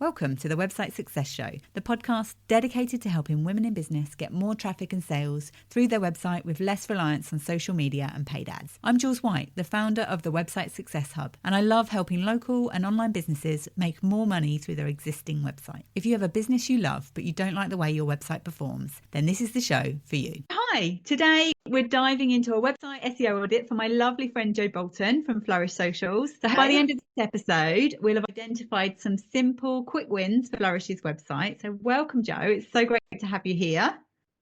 Welcome to the Website Success Show, the podcast dedicated to helping women in business get more traffic and sales through their website with less reliance on social media and paid ads. I'm Jules White, the founder of the Website Success Hub, and I love helping local and online businesses make more money through their existing website. If you have a business you love but you don't like the way your website performs, then this is the show for you. Hi, today we're diving into a website SEO audit for my lovely friend Jo Bolton from Flourish Socials. So by the end of this episode, we'll have identified some simple, quick wins for Flourish's website. So welcome, Jo. It's so great to have you here.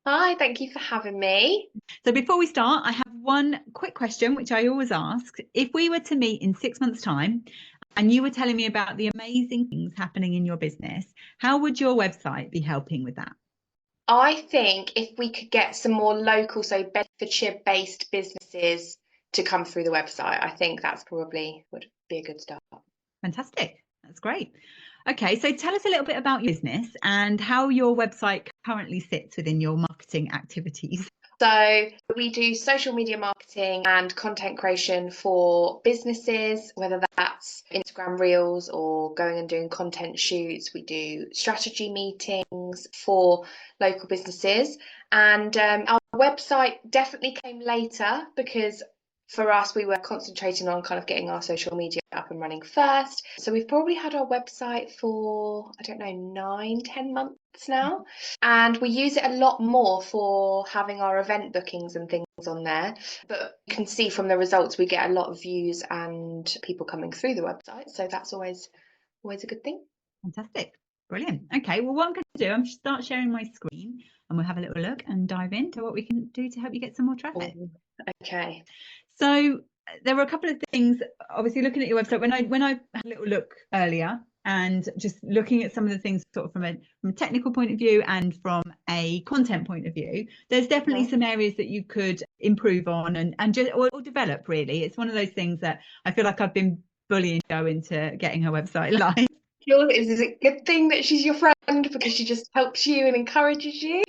Hi, thank you for having me. So before we start, I have one quick question, which I always ask. If we were to meet in 6 months' time and you were telling me about the amazing things happening in your business, how would your website be helping with that? I think if we could get some more local, so Bedfordshire-based businesses to come through the website, I think that's probably would be a good start. Fantastic. That's great. Okay, so tell us a little bit about your business and how your website currently sits within your marketing activities. So we do social media marketing and content creation for businesses, whether that's Instagram Reels or going and doing content shoots. We do strategy meetings for local businesses. And our website definitely came later because for us, we were concentrating on kind of getting our social media up and running first. So we've probably had our website for, 9-10 months now. And we use it a lot more for having our event bookings and things on there. But you can see from the results, we get a lot of views and people coming through the website. So that's always a good thing. Fantastic. Brilliant. Okay, well, what I'm going to do, I'm going to start sharing my screen and we'll have a little look and dive into what we can do to help you get some more traffic. Okay. So there were a couple of things, obviously looking at your website, when I had a little look earlier and just looking at some of the things sort of from a technical point of view and from a content point of view, there's definitely some areas that you could improve on and just or develop really. It's one of those things that I feel like I've been bullying Jo into getting her website live. Is it a good thing that she's your friend because she just helps you and encourages you?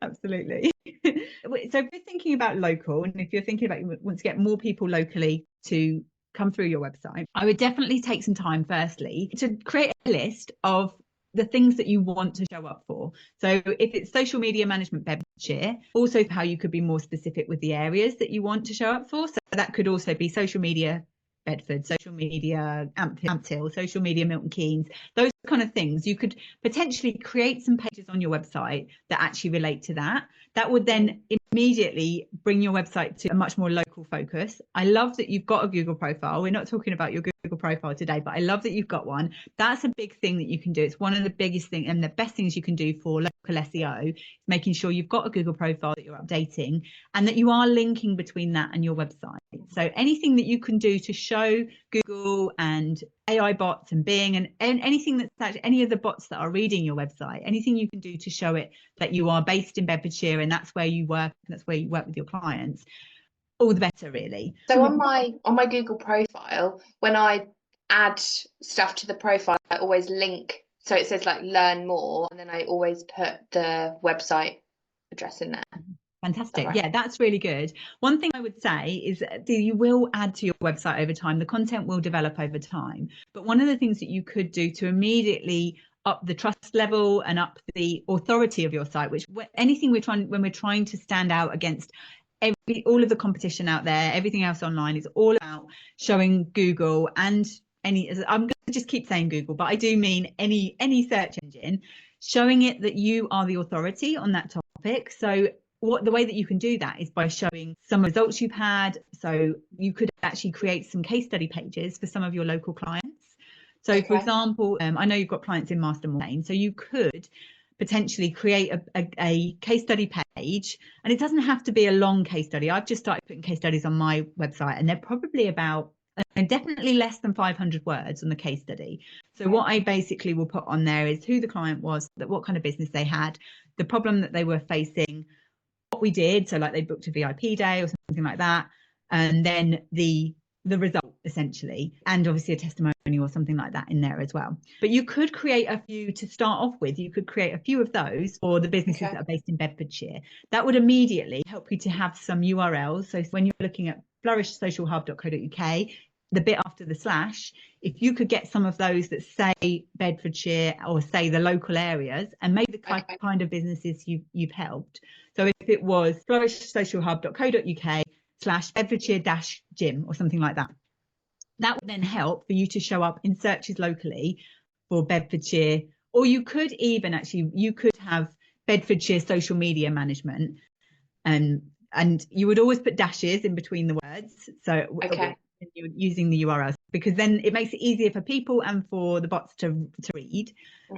Absolutely. So if you're thinking about local, and if you're thinking about you want to get more people locally to come through your website, I would definitely take some time firstly to create a list of the things that you want to show up for. So if it's social media management Bedfordshire, also how you could be more specific with the areas that you want to show up for. So that could also be social media Bedford, social media Ampthill, social media Milton Keynes, those kind of things. You could potentially create some pages on your website that actually relate to that. That would then immediately bring your website to a much more local focus. I love that you've got a Google profile. We're not talking about your Google profile today, but I love that you've got one. That's a big thing that you can do. It's one of the biggest things and the best things you can do for local SEO, making sure you've got a Google profile that you're updating and that you are linking between that and your website. So anything that you can do to show Google and AI bots and Bing and anything that's actually any of the bots that are reading your website, anything you can do to show it that you are based in Bedfordshire and that's where you work, and that's where you work with your clients, all the better really. So on my Google profile, when I add stuff to the profile, I always link. So it says like learn more, and then I always put the website address in there. Fantastic. Right? Yeah, that's really good. One thing I would say is that you will add to your website over time. The content will develop over time. But one of the things that you could do to immediately up the trust level and up the authority of your site, which anything when we're trying to stand out against all of the competition out there, everything else online is all about showing Google and I'm going to just keep saying Google, but I do mean any search engine, showing it that you are the authority on that topic. So the way that you can do that is by showing some results you've had. So you could actually create some case study pages for some of your local clients. So for example, I know you've got clients in Mastermind, so you could potentially create a case study page, and it doesn't have to be a long case study. I've just started putting case studies on my website and they're probably about definitely less than 500 words on the case study. So what I basically will put on there is who the client was, what kind of business they had, the problem that they were facing, what we did, so like they booked a VIP day or something like that, and then the result essentially, and obviously a testimonial or something like that in there as well. But you could create a few to start off with. You could create a few of those for the businesses that are based in Bedfordshire. That would immediately help you to have some URLs. So when you're looking at flourishsocialhub.co.uk, the bit after the slash, if you could get some of those that say Bedfordshire or say the local areas, and maybe the kind of businesses you've helped. So if it was flourishsocialhub.co.uk/Bedfordshire-gym or something like that, that would then help for you to show up in searches locally for Bedfordshire. Or you could even actually, you could have Bedfordshire social media management, and you would always put dashes in between the words. So you're using the URLs, because then it makes it easier for people and for the bots to read.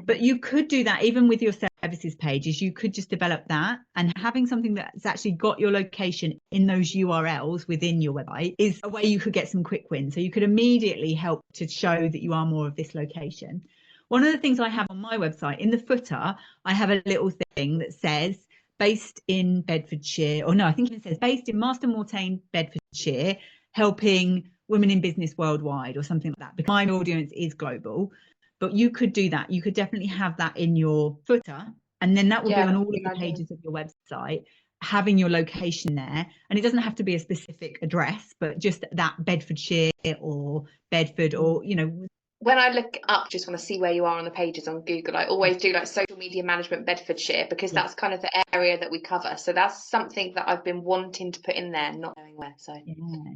But you could do that even with your services pages. You could just develop that, and having something that's actually got your location in those URLs within your website is a way you could get some quick wins. So you could immediately help to show that you are more of this location. One of the things I have on my website, in the footer, I have a little thing that says based in Bedfordshire, or no, I think it says based in Marston Mortain, Bedfordshire, helping women in business worldwide or something like that, because my audience is global. But you could do that. You could definitely have that in your footer, and then that will be on all of the pages of your website, having your location there. And it doesn't have to be a specific address, but just that Bedfordshire or Bedford, or, you know. When I look up, just want to see where you are on the pages on Google, I always do like social media management Bedfordshire, because that's kind of the area that we cover. So that's something that I've been wanting to put in there, not knowing where. So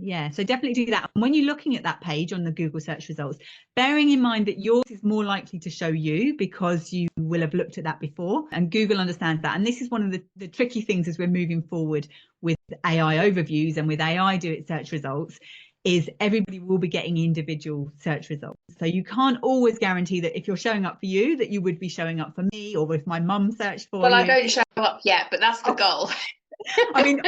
yeah, so definitely do that. And when you're looking at that page on the Google search results, bearing in mind that yours is more likely to show you because you will have looked at that before, and Google understands that. And this is one of the tricky things as we're moving forward with AI overviews and with AI do it search results, is everybody will be getting individual search results. So you can't always guarantee that if you're showing up for you, that you would be showing up for me, or if my mum searched for you. Well, I don't show up yet, but that's the goal. I mean,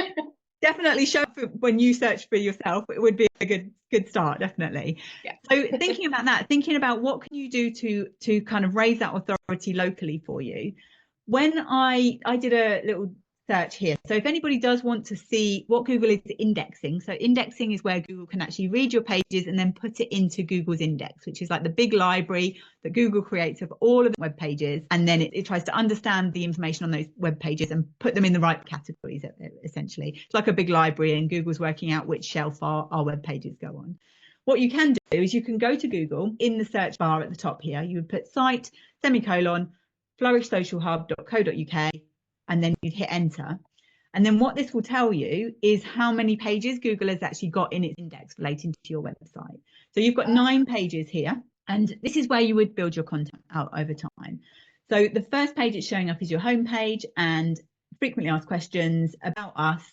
definitely show up when you search for yourself. It would be a good start, definitely. Yeah. So thinking about that, thinking about what can you do to kind of raise that authority locally for you. When I did a little search here. So if anybody does want to see what Google is indexing, so indexing is where Google can actually read your pages and then put it into Google's index, which is like the big library that Google creates of all of the web pages, and then it tries to understand the information on those web pages and put them in the right categories, essentially. It's like a big library, and Google's working out which shelf our web pages go on. What you can do is you can go to Google, in the search bar at the top here, you would put site, flourishsocialhub.co.uk, and then you'd hit enter. And then what this will tell you is how many pages Google has actually got in its index relating to your website. So you've got 9 pages here, and this is where you would build your content out over time. So the first page it's showing up is your home page and frequently asked questions, about us,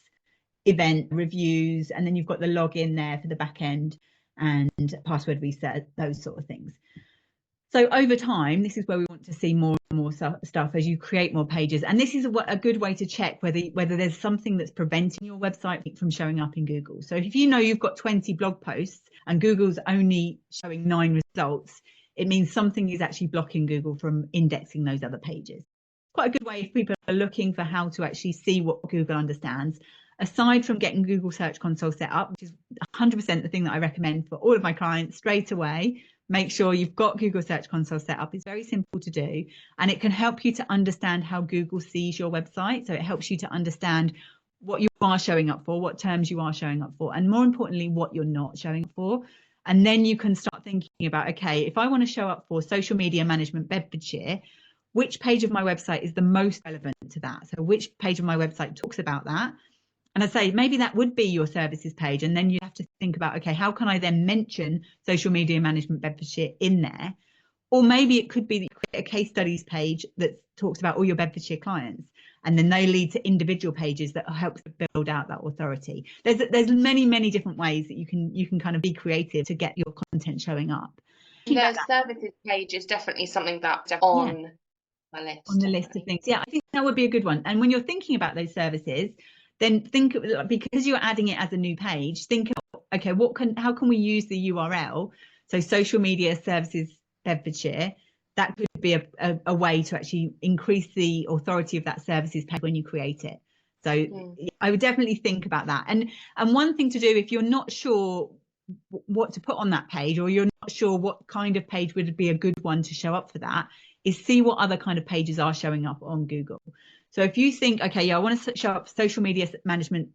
event, reviews, and then you've got the login there for the back end and password reset, those sort of things. So over time, this is where we want to see more and more stuff as you create more pages. And this is a good way to check whether there's something that's preventing your website from showing up in Google. So if you know you've got 20 blog posts and Google's only showing 9 results, it means something is actually blocking Google from indexing those other pages. Quite a good way if people are looking for how to actually see what Google understands. Aside from getting Google Search Console set up, which is 100% the thing that I recommend for all of my clients straight away, make sure you've got Google Search Console set up. It's very simple to do, and it can help you to understand how Google sees your website. So it helps you to understand what you are showing up for, what terms you are showing up for, and more importantly, what you're not showing up for. And then you can start thinking about, okay, if I want to show up for social media management Bedfordshire, which page of my website is the most relevant to that? So which page of my website talks about that? And I say, maybe that would be your services page. And then you have to think about, okay, how can I then mention social media management Bedfordshire in there? Or maybe it could be that you create a case studies page that talks about all your Bedfordshire clients, and then they lead to individual pages that help build out that authority. There's many different ways that you can kind of be creative to get your content showing up. The services page is definitely something that's on my list. On the list of things. Yeah, I think that would be a good one. And when you're thinking about those services, then think, because you're adding it as a new page, think about, okay, how can we use the URL? So social media services Bedfordshire, that could be a way to actually increase the authority of that services page when you create it. So I would definitely think about that. And one thing to do, if you're not sure what to put on that page, or you're not sure what kind of page would be a good one to show up for that, is see what other kind of pages are showing up on Google. So if you think, okay, yeah, I want to show up social media management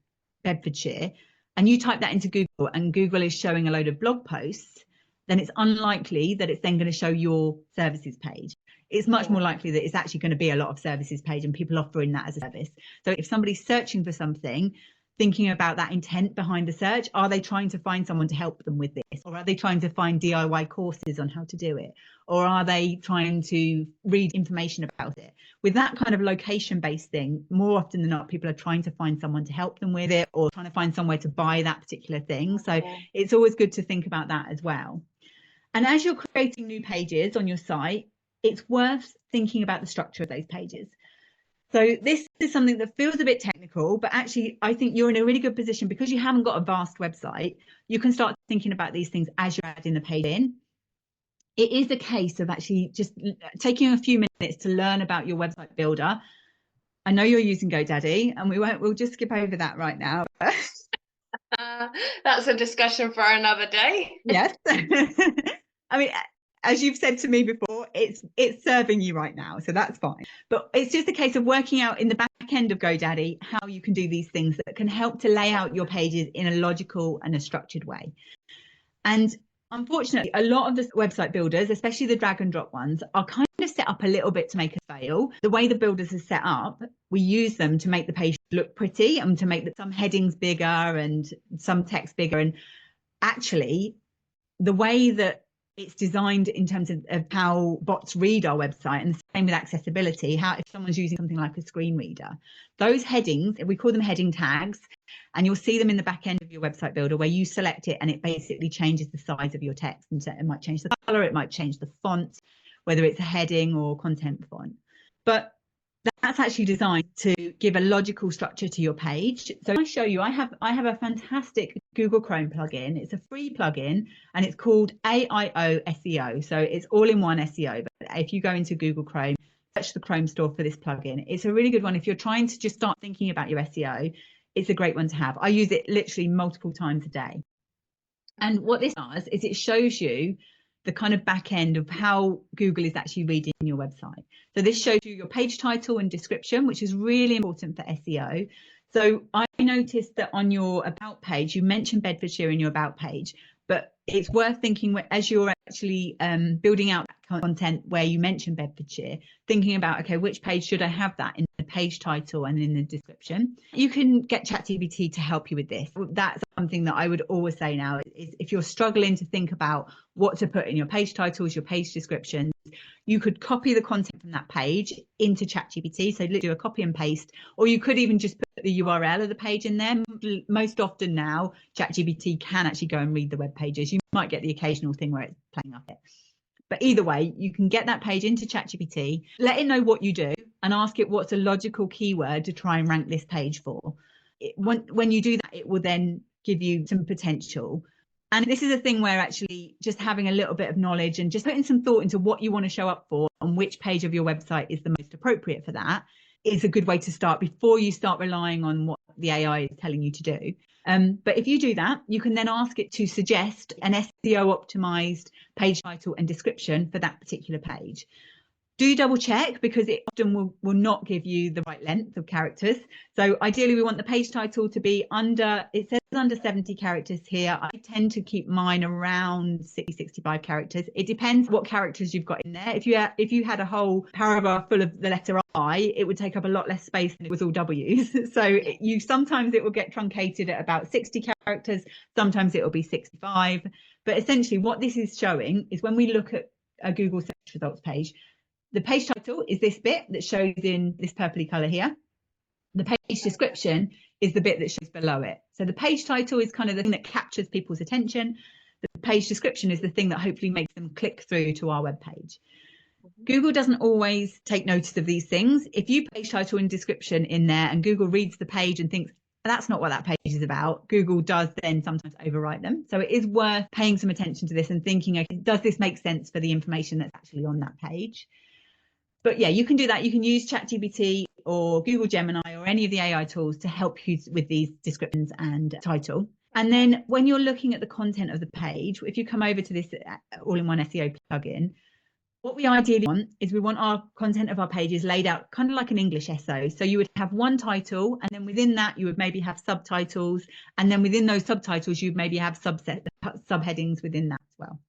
Bedfordshire, and you type that into Google and Google is showing a load of blog posts, then it's unlikely that it's then going to show your services page. It's much more likely that it's actually going to be a lot of services page and people offering that as a service. So if somebody's searching for something, thinking about that intent behind the search, are they trying to find someone to help them with this? Or are they trying to find DIY courses on how to do it? Or are they trying to read information about it? With that kind of location-based thing, more often than not, people are trying to find someone to help them with it or trying to find somewhere to buy that particular thing. So it's always good to think about that as well. And as you're creating new pages on your site, it's worth thinking about the structure of those pages. So this is something that feels a bit technical, but actually I think you're in a really good position because you haven't got a vast website. You can start thinking about these things as you're adding the page in. It is a case of actually just taking a few minutes to learn about your website builder. I know you're using GoDaddy and we'll just skip over that right now. That's a discussion for another day. Yes. I mean, as you've said to me before, it's serving you right now, so that's fine. But it's just a case of working out in the back end of GoDaddy how you can do these things that can help to lay out your pages in a logical and a structured way. And unfortunately, a lot of the website builders, especially the drag and drop ones, are kind of set up a little bit to make us fail. The way the builders are set up, we use them to make the page look pretty and to make some headings bigger and some text bigger. And actually, the way that it's designed in terms of how bots read our website, and the same with accessibility, how if someone's using something like a screen reader, those headings, we call them heading tags, and you'll see them in the back end of your website builder where you select it and it basically changes the size of your text, and so it might change the color, it might change the font, whether it's a heading or content font. But that's actually designed to give a logical structure to your page. So I show you, I have a fantastic Google Chrome plugin. It's a free plugin and it's called AIO SEO. So it's all in one SEO. But if you go into Google Chrome, search the Chrome store for this plugin. It's a really good one. If you're trying to just start thinking about your SEO, it's a great one to have. I use it literally multiple times a day. And what this does is it shows you the kind of back end of how Google is actually reading your website. So this shows you your page title and description, which is really important for SEO. So I noticed that on your about page, you mentioned Bedfordshire in your about page, but it's worth thinking as you're actually building out that content where you mention Bedfordshire, thinking about, okay, which page should I have that in the page title and in the description? You can get ChatGPT to help you with this. That's something that I would always say now is if you're struggling to think about what to put in your page titles, your page descriptions, you could copy the content from that page into ChatGPT. So do a copy and paste, or you could even just put the URL of the page in there. Most often now, ChatGPT can actually go and read the web pages. You might get the occasional thing where it's playing up it. But either way, you can get that page into ChatGPT, let it know what you do, and ask it what's a logical keyword to try and rank this page for. When you do that, it will then give you some potential. And this is a thing where actually just having a little bit of knowledge and just putting some thought into what you want to show up for and which page of your website is the most appropriate for that is a good way to start before you start relying on what the AI is telling you to do. But if you do that, you can then ask it to suggest an SEO optimized page title and description for that particular page. Do double check because it often will not give you the right length of characters. So ideally we want the page title to be it says under 70 characters here. I tend to keep mine around 60, 65 characters. It depends what characters you've got in there. If you had a whole paragraph full of the letter I, it would take up a lot less space than it was all W's. So sometimes it will get truncated at about 60 characters. Sometimes it will be 65. But essentially what this is showing is when we look at a Google search results page, the page title is this bit that shows in this purpley color here. The page description is the bit that shows below it. So the page title is kind of the thing that captures people's attention. The page description is the thing that hopefully makes them click through to our web page. Google doesn't always take notice of these things. If you page title and description in there and Google reads the page and thinks, that's not what that page is about, Google does then sometimes overwrite them. So it is worth paying some attention to this and thinking, okay, does this make sense for the information that's actually on that page? But yeah, you can do that. You can use ChatGPT or Google Gemini or any of the AI tools to help you with these descriptions and title. And then when you're looking at the content of the page, if you come over to this all-in-one SEO plugin, What we ideally want is we want our content of our pages laid out kind of like an English essay. So you would have one title, and then within that you would maybe have subtitles, and then within those subtitles you'd maybe have subheadings within that as well.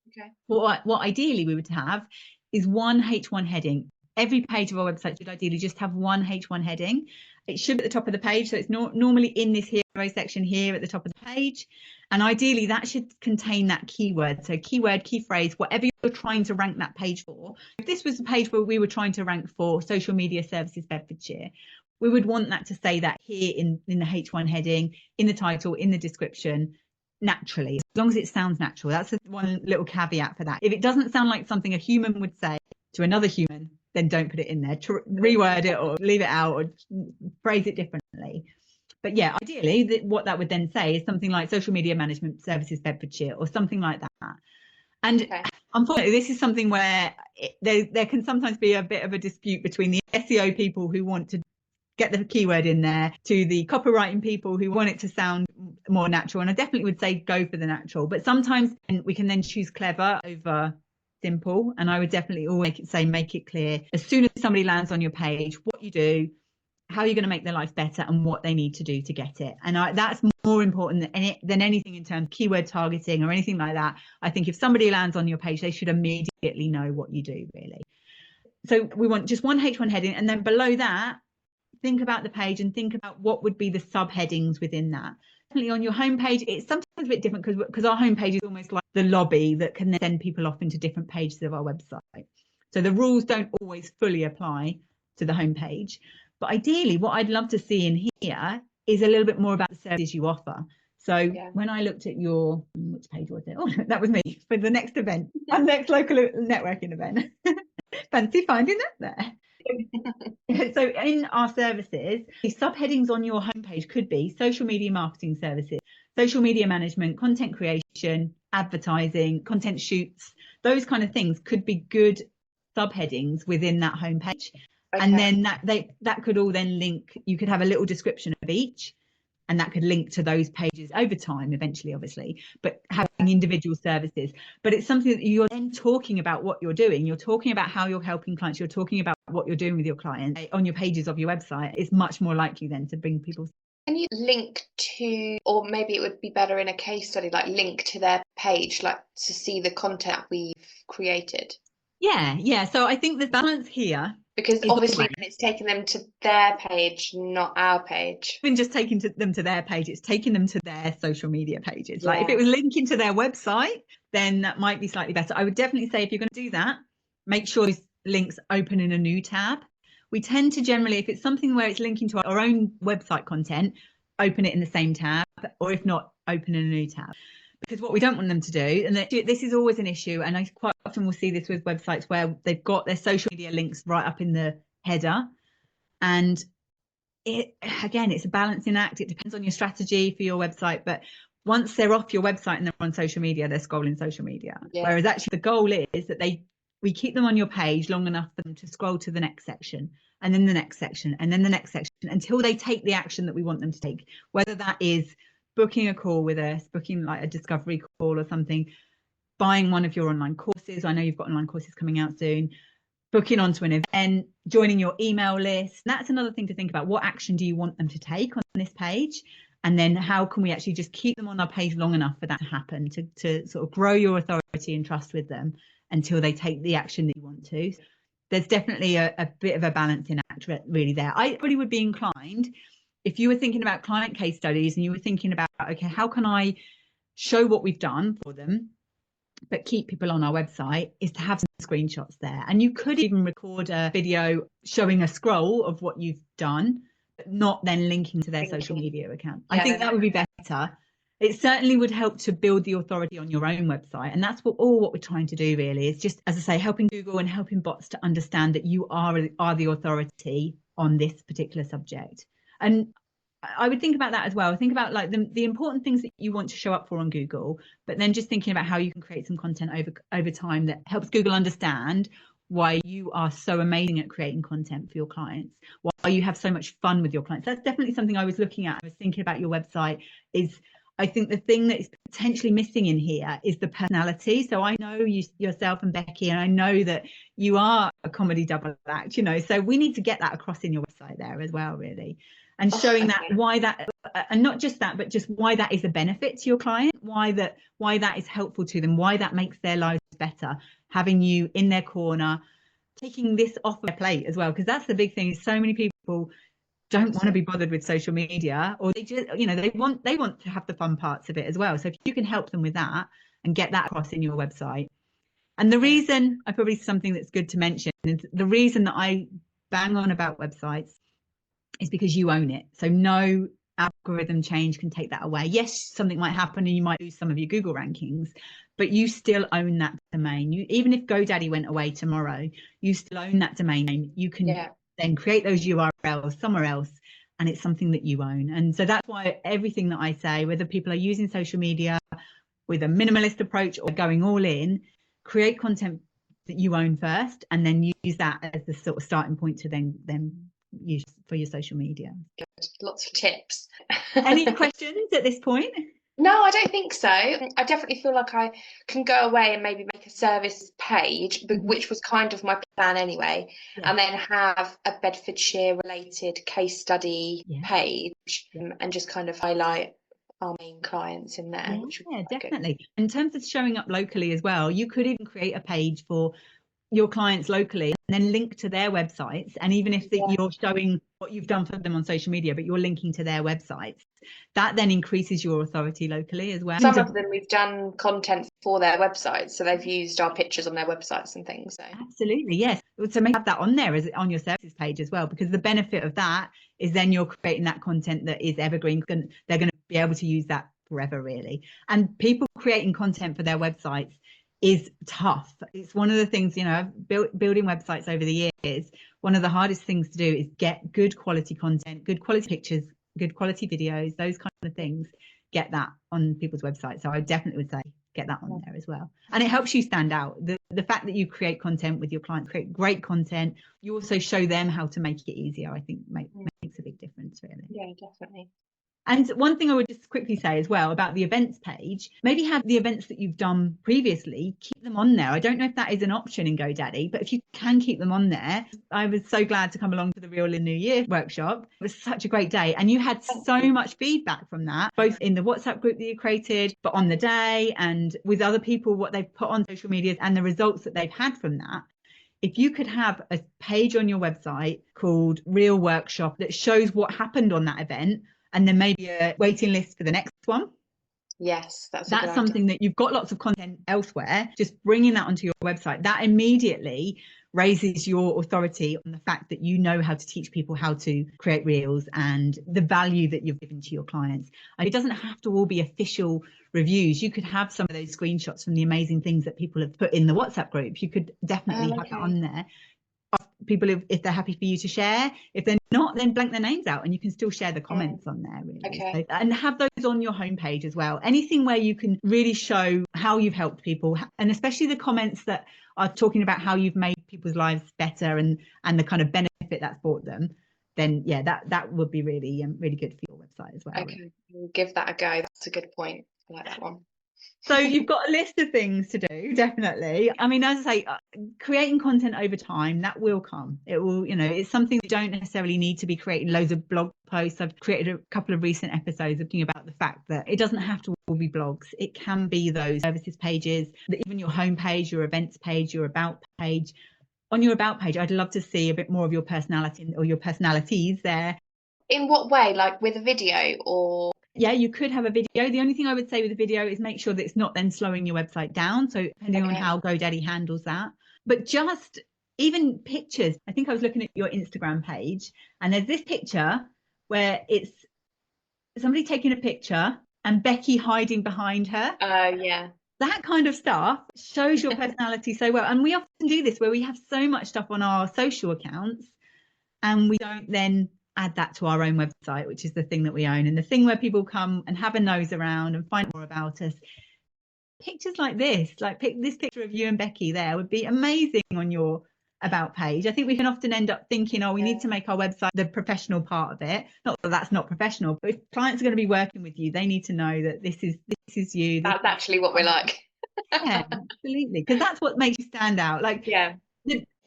Okay. What ideally we would have is one H1 heading. Every page of our website should ideally just have one H1 heading. It should be at the top of the page, so it's normally in this hero section here at the top of the page. And ideally that should contain that keyword. So keyword, key phrase, whatever you're trying to rank that page for. If this was a page where we were trying to rank for social media services Bedfordshire, we would want that to say that here in the H1 heading, in the title, in the description, naturally, as long as it sounds natural. That's one little caveat for that. If it doesn't sound like something a human would say to another human, then don't put it in there. Reword it or leave it out or phrase it differently. But yeah, ideally, what that would then say is something like social media management services Bedfordshire or something like that. And unfortunately, this is something where there can sometimes be a bit of a dispute between the SEO people who want to get the keyword in there to the copywriting people who want it to sound more natural. And I definitely would say go for the natural, but sometimes we can then choose clever over simple. And I would definitely always make it clear as soon as somebody lands on your page, what you do, how you're going to make their life better, and what they need to do to get it. And that's more important than anything in terms of keyword targeting or anything like that. I think if somebody lands on your page, they should immediately know what you do, really. So we want just one H1 heading, and then below that, think about the page and think about what would be the subheadings within that. Definitely on your homepage, it's sometimes a bit different because our homepage is almost like the lobby that can then send people off into different pages of our website. So the rules don't always fully apply to the homepage. But ideally, what I'd love to see in here is a little bit more about the services you offer. So when I looked at your, which page was it? Oh, that was me for the next event, our next local networking event. Fancy finding that there. So in our services, the subheadings on your homepage could be social media marketing services, social media management, content creation, advertising, content shoots. Those kind of things could be good subheadings within that homepage. Okay. And then that could all then link. You could have a little description of each, and that could link to those pages over time, eventually, obviously, but having individual services. But it's something that you're then talking about what you're doing. You're talking about how you're helping clients. You're talking about what you're doing with your clients on your pages of your website. It's much more likely then to bring people. Can you link to, or maybe it would be better in a case study, like link to their page, like to see the content we've created? Yeah. So I think the balance here, because obviously it's taking them to their page, not our page. Even just taking them to their page, it's taking them to their social media pages. Like if it was linking to their website, then that might be slightly better. I would definitely say if you're going to do that, make sure these links open in a new tab. We tend to generally, if it's something where it's linking to our own website content, open it in the same tab, or if not, open in a new tab. Because what we don't want them to do, and this is always an issue, and I quite often will see this with websites where they've got their social media links right up in the header. And it's a balancing act. It depends on your strategy for your website. But once they're off your website and they're on social media, they're scrolling social media. Yeah. Whereas actually the goal is that we keep them on your page long enough for them to scroll to the next section, and then the next section, and then the next section, until they take the action that we want them to take, whether that is booking a call with us, booking like a discovery call or something, buying one of your online courses. I know you've got online courses coming out soon, booking onto an event, joining your email list. That's another thing to think about. What action do you want them to take on this page? And then how can we actually just keep them on our page long enough for that to happen, to sort of grow your authority and trust with them until they take the action that you want to. There's definitely a bit of a balancing act really there. I really would be inclined, if you were thinking about client case studies and you were thinking about, okay, how can I show what we've done for them, but keep people on our website, is to have some screenshots there. And you could even record a video showing a scroll of what you've done, but not then linking to their social media account. I think that would be better. It certainly would help to build the authority on your own website. And that's what we're trying to do really, is just, as I say, helping Google and helping bots to understand that you are the authority on this particular subject. And I would think about that as well. Think about like the important things that you want to show up for on Google, but then just thinking about how you can create some content over time that helps Google understand why you are so amazing at creating content for your clients, why you have so much fun with your clients. That's definitely something I was looking at. I was thinking about your website is, I think the thing that is potentially missing in here is the personality. So I know you yourself and Becky, and I know that you are a comedy double act, you know, so we need to get that across in your website there as well, really. And showing that, why that, and not just that, but just why that is a benefit to your client, why that is helpful to them, why that makes their lives better, having you in their corner, taking this off their plate as well, because that's the big thing. So many people don't want to be bothered with social media, or they just, you know, they want to have the fun parts of it as well. So if you can help them with that and get that across in your website. And the reason, probably something that's good to mention, is the reason that I bang on about websites is because you own it. So no algorithm change can take that away. Yes, something might happen and you might lose some of your Google rankings, but you still own that domain. Even if GoDaddy went away tomorrow, you still own that domain name. You can then create those URLs somewhere else, and it's something that you own. And so that's why everything that I say, whether people are using social media with a minimalist approach or going all in, create content that you own first, and then use that as the sort of starting point to then use for your social media. Good. Lots of tips. Any questions at this point? No, I don't think so. I definitely feel like I can go away and maybe make a service page, which was kind of my plan anyway, and then have a Bedfordshire related case study page and just kind of highlight our main clients in there. Yeah, definitely. Good. In terms of showing up locally as well, you could even create a page for your clients locally and then link to their websites. And even if you're showing what you've done for them on social media, but you're linking to their websites, that then increases your authority locally as well. Some of them we've done content for their websites, so they've used our pictures on their websites and things. So. Absolutely, yes. So make that on there, as on your services page as well, because the benefit of that is then you're creating that content that is evergreen. They're going to be able to use that forever, really. And people creating content for their websites is tough. It's one of the things, you know, building websites over the years, one of the hardest things to do is get good quality content, good quality pictures, good quality videos, those kind of things, get that on people's websites. So I definitely would say get that on there as well. And it helps you stand out. The fact that you create content with your clients, create great content, you also show them how to make it easier, I think makes a big difference, really. Yeah, definitely. And one thing I would just quickly say as well about the events page, maybe have the events that you've done previously, keep them on there. I don't know if that is an option in GoDaddy, but if you can keep them on there. I was so glad to come along to the Real in New Year workshop. It was such a great day. And you had so much feedback from that, both in the WhatsApp group that you created, but on the day and with other people, what they've put on social media and the results that they've had from that. If you could have a page on your website called Real Workshop that shows what happened on that event, and then maybe a waiting list for the next one. Yes, that's something that you've got lots of content elsewhere, just bringing that onto your website, that immediately raises your authority on the fact that you know how to teach people how to create reels and the value that you've given to your clients. And it doesn't have to all be official reviews. You could have some of those screenshots from the amazing things that people have put in the WhatsApp group. You could definitely have that on there. People, if they're happy for you to share. If they're not, then blank their names out and you can still share the comments on there, really. So, and have those on your homepage as well. Anything where you can really show how you've helped people, and especially the comments that are talking about how you've made people's lives better and the kind of benefit that's brought them, then that would be really really good for your website as well. Okay, we'll give that a go. That's a good point. I like that one. So you've got a list of things to do, definitely. I mean, as I say, creating content over time, that will come. It will, you know, it's something you don't necessarily need to be creating loads of blog posts. I've created a couple of recent episodes talking about the fact that it doesn't have to all be blogs. It can be those services pages, even your homepage, your events page, your about page. On your about page, I'd love to see a bit more of your personality or your personalities there. In what way? Like with a video or? Yeah, you could have a video. The only thing I would say with a video is make sure that it's not then slowing your website down. So depending on how GoDaddy handles that, but just even pictures. I think I was looking at your Instagram page and there's this picture where it's somebody taking a picture and Becky hiding behind her. Oh, yeah. That kind of stuff shows your personality so well. And we often do this where we have so much stuff on our social accounts and we don't then add that to our own website, which is the thing that we own and the thing where people come and have a nose around and find more about us. Pictures like this, like this picture of you and Becky there would be amazing on your about page. I think we can often end up thinking, oh, we need to make our website the professional part of it. Not that that's not professional, but if clients are going to be working with you, they need to know that this is you. That's actually what we're like. Yeah, absolutely. Because that's what makes you stand out. Like,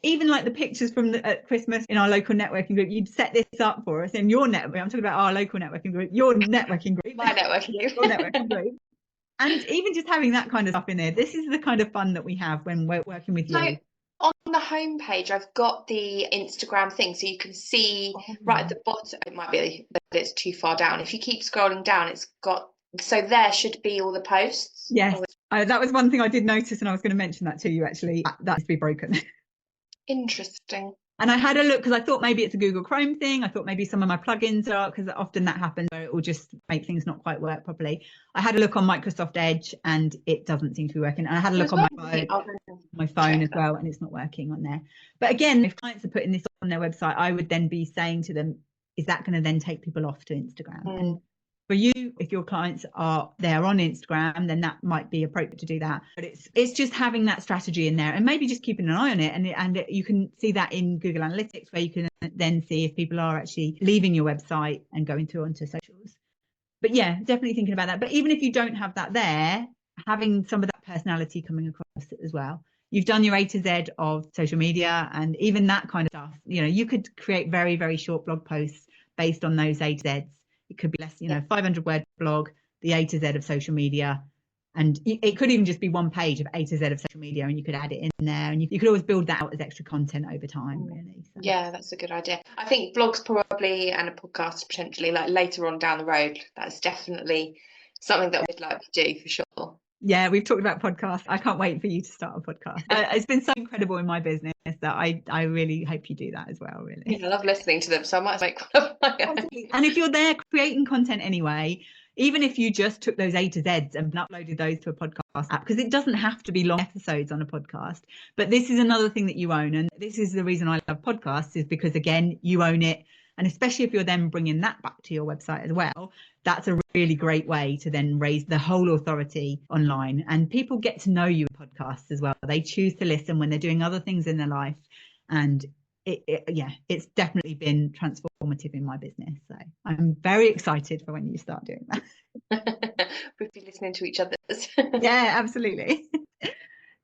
even like the pictures from at Christmas in our local networking group, you'd set this up for us in your network. I'm talking about our local networking group, your networking group, my networking group, your networking group. And even just having that kind of stuff in there, this is the kind of fun that we have when we're working with you. On the homepage, I've got the Instagram thing, so you can see right at the bottom. It might be that it's too far down. If you keep scrolling down, it's got, so there should be all the posts. Yes, that was one thing I did notice, and I was going to mention that to you actually. That has to be broken. Interesting. And I had a look because I thought maybe it's a Google Chrome thing. I thought maybe some of my plugins are, because often that happens where it will just make things not quite work properly. I had a look on Microsoft Edge and it doesn't seem to be working. And I had a look on my phone as well, and it's not working on there. But again, if clients are putting this on their website, I would then be saying to them, is that going to then take people off to Instagram? And for you, if your clients are there on Instagram, then that might be appropriate to do that. But it's just having that strategy in there and maybe just keeping an eye on it. And you can see that in Google Analytics, where you can then see if people are actually leaving your website and going through onto socials. But yeah, definitely thinking about that. But even if you don't have that there, having some of that personality coming across as well. You've done your A to Z of social media and even that kind of stuff. You know, you could create very, very short blog posts based on those A to Zs. It could be less, 500 word blog, the A to Z of social media. And it could even just be one page of A to Z of social media, and you could add it in there, and you could always build that out as extra content over time, really. So. Yeah, that's a good idea. I think blogs probably, and a podcast potentially, like later on down the road, that's definitely something that we'd like to do for sure. Yeah, we've talked about podcasts. I can't wait for you to start a podcast. It's been so incredible in my business that I really hope you do that as well, really. Yeah, I love listening to them, so I might make one of my own. And if you're there creating content anyway, even if you just took those A to Zs and uploaded those to a podcast app, because it doesn't have to be long episodes on a podcast, but this is another thing that you own. And this is the reason I love podcasts, is because, again, you own it. And especially if you're then bringing that back to your website as well, that's a really great way to then raise the whole authority online. And people get to know you in podcasts as well. They choose to listen when they're doing other things in their life. And it's definitely been transformative in my business. So I'm very excited for when you start doing that. We'll be listening to each other. Yeah, absolutely.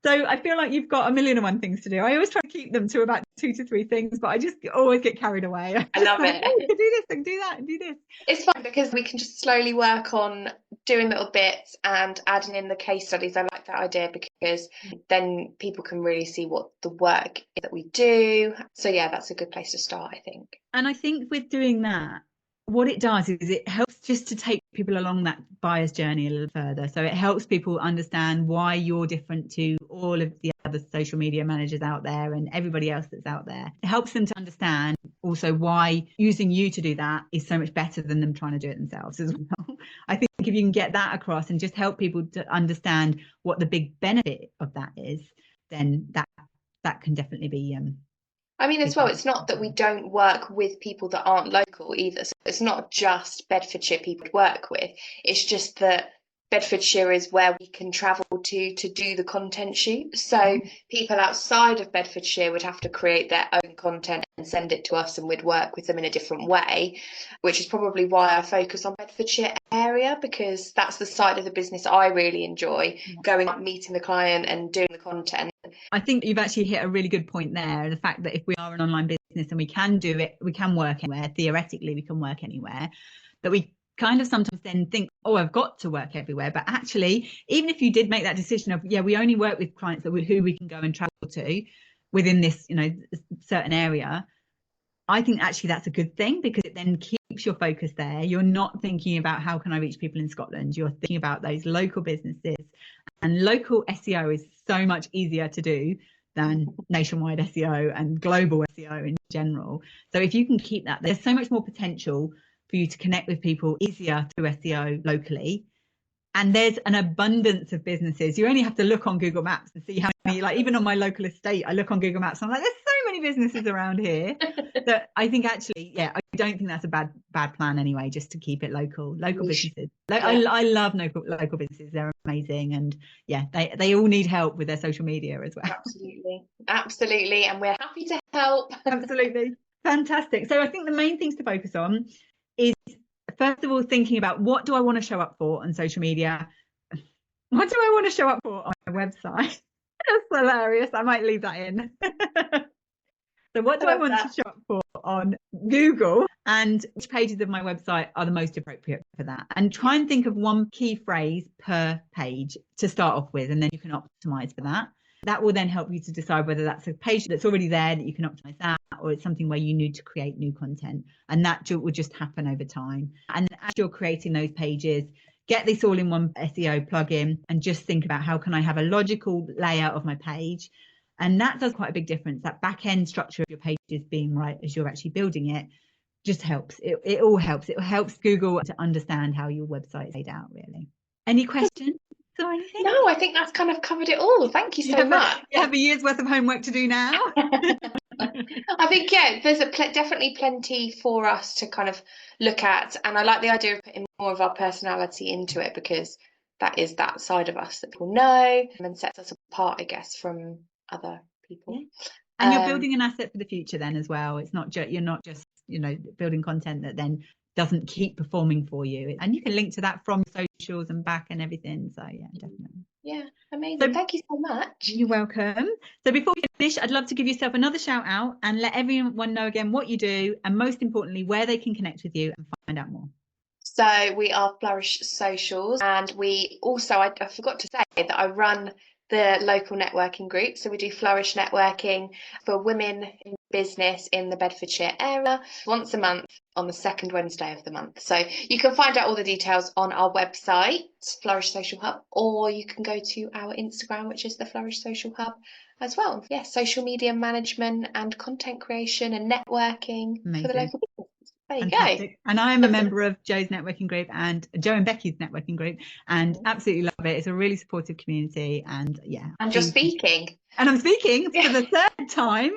So I feel like you've got a million and one things to do. I always try to keep them to about 2 to 3 things, but I just always get carried away. I love it. Oh, you can do this and do that and do this. It's fun because we can just slowly work on doing little bits and adding in the case studies. I like that idea because then people can really see what the work is that we do. So yeah, that's a good place to start, I think. And I think with doing that, what it does is it helps just to take people along that buyer's journey a little further. So it helps people understand why you're different to all of the other social media managers out there and everybody else that's out there. It helps them to understand also why using you to do that is so much better than them trying to do it themselves as well. I think if you can get that across and just help people to understand what the big benefit of that is, then that can definitely be I mean, as well, it's not that we don't work with people that aren't local either. So it's not just Bedfordshire people to work with. It's just that Bedfordshire is where we can travel to do the content shoot. So people outside of Bedfordshire would have to create their own content and send it to us, and we'd work with them in a different way, which is probably why I focus on Bedfordshire area, because that's the side of the business I really enjoy, going up, meeting the client and doing the content. I think you've actually hit a really good point there. The fact that if we are an online business and we can do it, we can work anywhere. Theoretically, we can work anywhere. That we kind of sometimes then think, oh, I've got to work everywhere. But actually, even if you did make that decision of, we only work with clients who we can go and travel to within this, certain area, I think actually that's a good thing, because it then keeps your focus there. You're not thinking about how can I reach people in Scotland. You're thinking about those local businesses, and local SEO is so much easier to do than nationwide SEO and global SEO in general. So if you can keep that, there's so much more potential for you to connect with people easier through SEO locally. And there's an abundance of businesses. You only have to look on Google Maps and see how many, like even on my local estate, I look on Google Maps and I'm like, there's so many businesses around here that I think actually, I don't think that's a bad plan anyway, just to keep it local businesses. I love local businesses. They're amazing. And they all need help with their social media as well. Absolutely. And we're happy to help. Absolutely. Fantastic. So I think the main things to focus on is, first of all, thinking about what do I want to show up for on social media? What do I want to show up for on my website? That's hilarious. I might leave that in. So what do I want to show up for on Google, and which pages of my website are the most appropriate for that? And try and think of one key phrase per page to start off with, and then you can optimize for that. That will then help you to decide whether that's a page that's already there that you can optimize that, or it's something where you need to create new content. And that will just happen over time. And as you're creating those pages, get this all in one SEO plugin and just think about how can I have a logical layout of my page. And that does quite a big difference. That back end structure of your pages being right as you're actually building it just helps. It all helps. It helps Google to understand how your website is laid out, really. Any questions or anything? No, I think that's kind of covered it all. Thank you so much. You have a year's worth of homework to do now. I think, there's definitely plenty for us to kind of look at. And I like the idea of putting more of our personality into it, because that is that side of us that people know and sets us apart, I guess, from other people. And you're building an asset for the future then as well. It's not just, you're not just, building content that then doesn't keep performing for you. And you can link to that from socials and back and everything. So definitely. Yeah, amazing. So, thank you so much. You're welcome. So before we finish, I'd love to give yourself another shout out and let everyone know again what you do, and most importantly, where they can connect with you and find out more. So we are Flourish Socials, and we also, I forgot to say that I run the local networking group. So we do Flourish Networking for women in business in the Bedfordshire area once a month on the second Wednesday of the month. So you can find out all the details on our website, Flourish Social Hub, or you can go to our Instagram, which is the Flourish Social Hub as well. Social media management and content creation and networking for the local business. There you go. And I am a member of Joe's networking group and Joe and Becky's networking group, and absolutely love it. It's a really supportive community, and And you're speaking. And I'm speaking for the third time.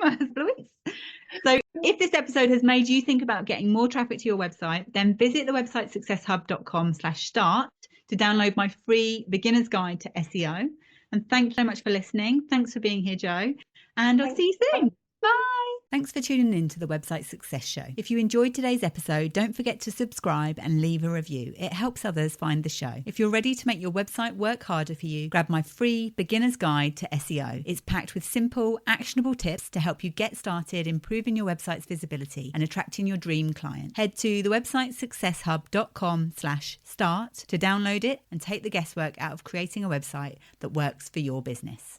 So if this episode has made you think about getting more traffic to your website, then visit the website successhub.com/start to download my free beginner's guide to SEO. And thanks so much for listening. Thanks for being here, Joe. And I'll see you soon. Bye. Thanks for tuning in to the Website Success Show. If you enjoyed today's episode, don't forget to subscribe and leave a review. It helps others find the show. If you're ready to make your website work harder for you, grab my free beginner's guide to SEO. It's packed with simple, actionable tips to help you get started improving your website's visibility and attracting your dream client. Head to the website successhub.com/start to download it and take the guesswork out of creating a website that works for your business.